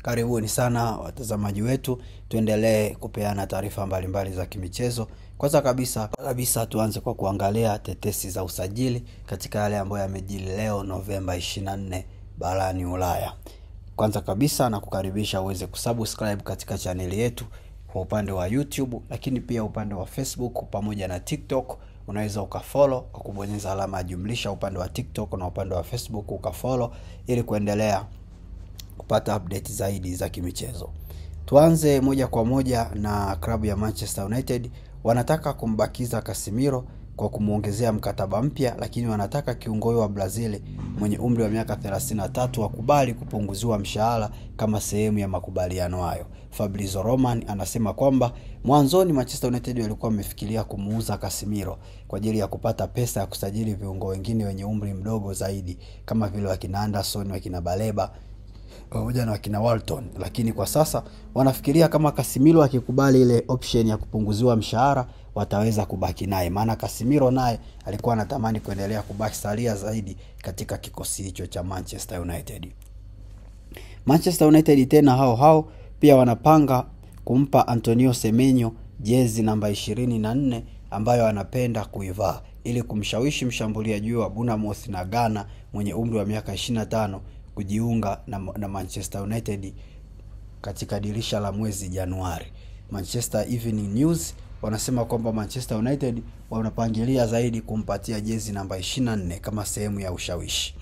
Karibuni sana watazamaji wetu, tuendelee kupeana taarifa mbalimbali za kimichezo. Kwanza kabisa tuanze kwa kuangalia tetesi za usajili katika yale ambayo yamejiri leo Novemba 24 barani Ulaya. Kwanza kabisa na kukaribisha uweze kusubscribe katika channel yetu kwa upande wa YouTube, lakini pia upande wa Facebook pamoja na TikTok. Unaweza ukafollow kwa kubonyeza alama ya jumlisha upande wa TikTok na upande wa Facebook ukafollow ili kuendelea kupata update zaidi za kimichezo. Tuanze moja kwa moja na klabu ya Manchester United. Wanataka kumbakiza Casemiro kwa kumuongezea mkataba mpya, lakini wanataka kiungo wa Brazil mwenye umri wa miaka 33 wakubali kupunguziwa mshahara kama sehemu ya makubaliano hayo. Fabrizio Romano anasema kwamba mwanzoni Manchester United walikuwa wamefikiria kumuuza Casemiro kwa ajili ya kupata pesa ya kusajili viungo wengine wenye umri mdogo zaidi kama vile wakina Anderson, wakina Baleba pamoja na wakina Walton, lakini kwa sasa wanafikiria kama Casemiro akikubali ile option ya kupunguziwa mshahara wataweza kubaki naye, maana Casemiro naye alikuwa anatamani kuendelea kubaki salia zaidi katika kikosi hicho cha Manchester United. Manchester United tena hao pia wanapanga kumpa Antonio Semenyo jezi namba 24 ambayo anapenda kuivaa ili kumshawishi mshambuliaji wa Bournemouth na Ghana mwenye umri wa miaka 25 kujiunga na Manchester United katika dirisha la mwezi Januari. Manchester Evening News wanasema kwamba Manchester United wanapangilia zaidi kumpatia jezi namba 24 kama sehemu ya ushawishi.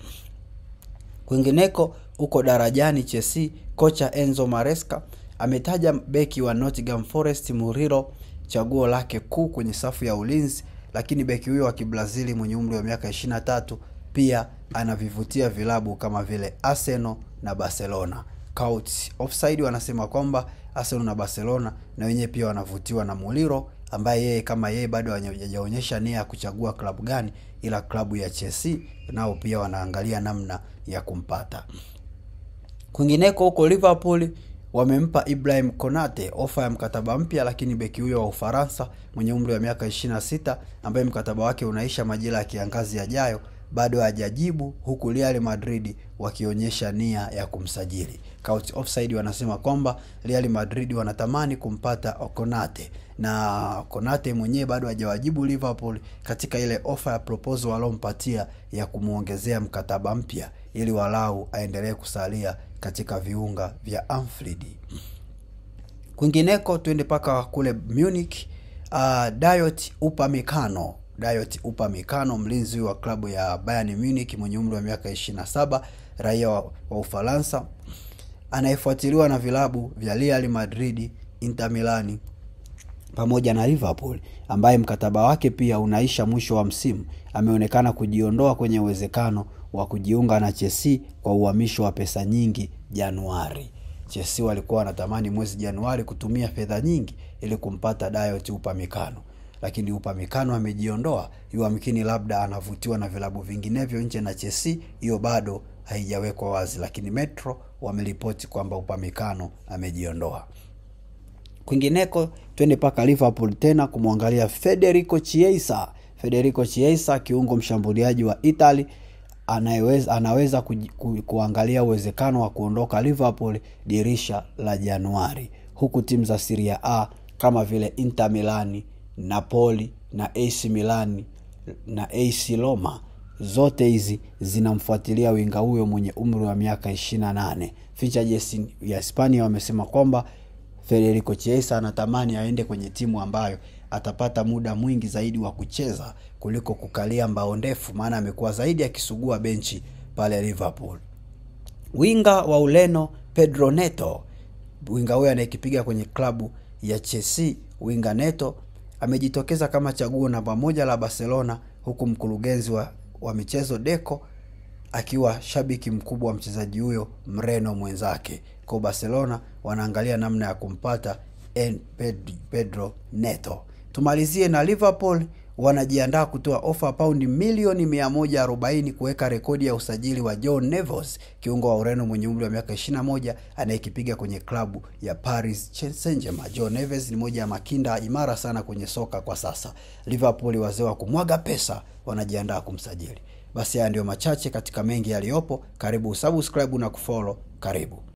Kwingineko uko darajani Chelsea, kocha Enzo Maresca ametaja beki wa Nottingham Forest Murilo chaguo lake kuu kwenye safu ya ulinzi, lakini beki huyo wa Kibrazili mwenye umri wa miaka 23 pia anavivutia vilabu kama vile Arsenal na Barcelona. Couch Offside wanasema kwamba Arsenal na Barcelona na wenyewe pia wanavutiwa na Murilo, ambaye yeye bado hajaonyesha nia ya kuchagua klabu gani, ila klabu ya Chelsea nao pia wanaangalia namna ya kumpata. Kwingineko huko Liverpool wamempa Ibrahim Konate ofa ya mkataba mpya, lakini beki huyo wa Ufaransa mwenye umri wa miaka 26 ambaye mkataba wake unaisha majira ya kiangazi yajayo bado hajajibu, huku Real Madrid wakionyesha nia ya kumsajili. Couch Offside wanasema kwamba Real Madrid wanatamani kumpata Konate, na Konate mwenyewe bado hajawajibu Liverpool katika ile ofa ya proposal walompatia ya kumuongezea mkataba mpya ili walau aendelee kusalia katika viunga vya Anfield. Kwingineko twende paka kule Munich. Dayot Upamecano mlinzi wa klabu ya Bayern Munich mwenye umri wa miaka 27, raia wa Ufaransa, anayefuatiliwa na vilabu vya Real Madrid, Inter Milan pamoja na Liverpool, ambaye mkataba wake pia unaisha mwisho wa msimu, ameonekana kujiondoa kwenye uwezekano wa kujiunga na Chelsea kwa uhamisho wa pesa nyingi Januari. Chelsea walikuwa wanatamani mwezi Januari kutumia fedha nyingi ili kumpata Dayot Upamecano, lakini Upamecano amejiondoa. Yamkini labda anavutiwa na vilabu vinginevyo nje na Chelsea, hiyo bado haijawekwa wazi, lakini Metro wameripoti kwamba Upamecano amejiondoa. Kwingineko twende paka Liverpool tena kumwangalia Federico Chiesa, kiungo mshambuliaji wa Italy, anaweza kuangalia uwezekano wa kuondoka Liverpool dirisha la Januari, huku timu za Serie A kama vile Inter Milan, Napoli na AC Milan na AC Roma zote hizi zinamfuatilia winga huyo mwenye umri wa miaka 28. Features ya Hispania wamesema kwamba Federico Chiesa anatamani aende kwenye timu ambayo atapata muda mwingi zaidi wa kucheza kuliko kukalia mbao ndefu, maana amekuwa zaidi akisugua benchi pale Liverpool. Winga wa Ureno Pedro Neto, winga huyo anayekipiga kwenye klabu ya Chelsea, winga Neto amejitokeza kama chaguo namba 1 la Barcelona, huku mkurugenzi wa michezo Deco akiwa shabiki mkubwa wa mchezaji huyo Mreno mwenzake. Kwa Barcelona wanaangalia namna ya kumpata Pedro Neto. Tumalizie na Liverpool wanajiandaa kutoa ofa paundi milioni 140 kuweka rekodi ya usajili wa João Neves, kiungo wa Ureno mwenye umri wa miaka 21 anayekipiga kwenye klabu ya Paris Saint-Germain. João Neves ni moja ya makinda imara sana kwenye soka kwa sasa. Liverpool wazee wa kumwaga pesa wanajiandaa kumsajili. Basi haya ndio machache katika mengi yaliyopo. Karibu subscribe na kufollow. Karibu.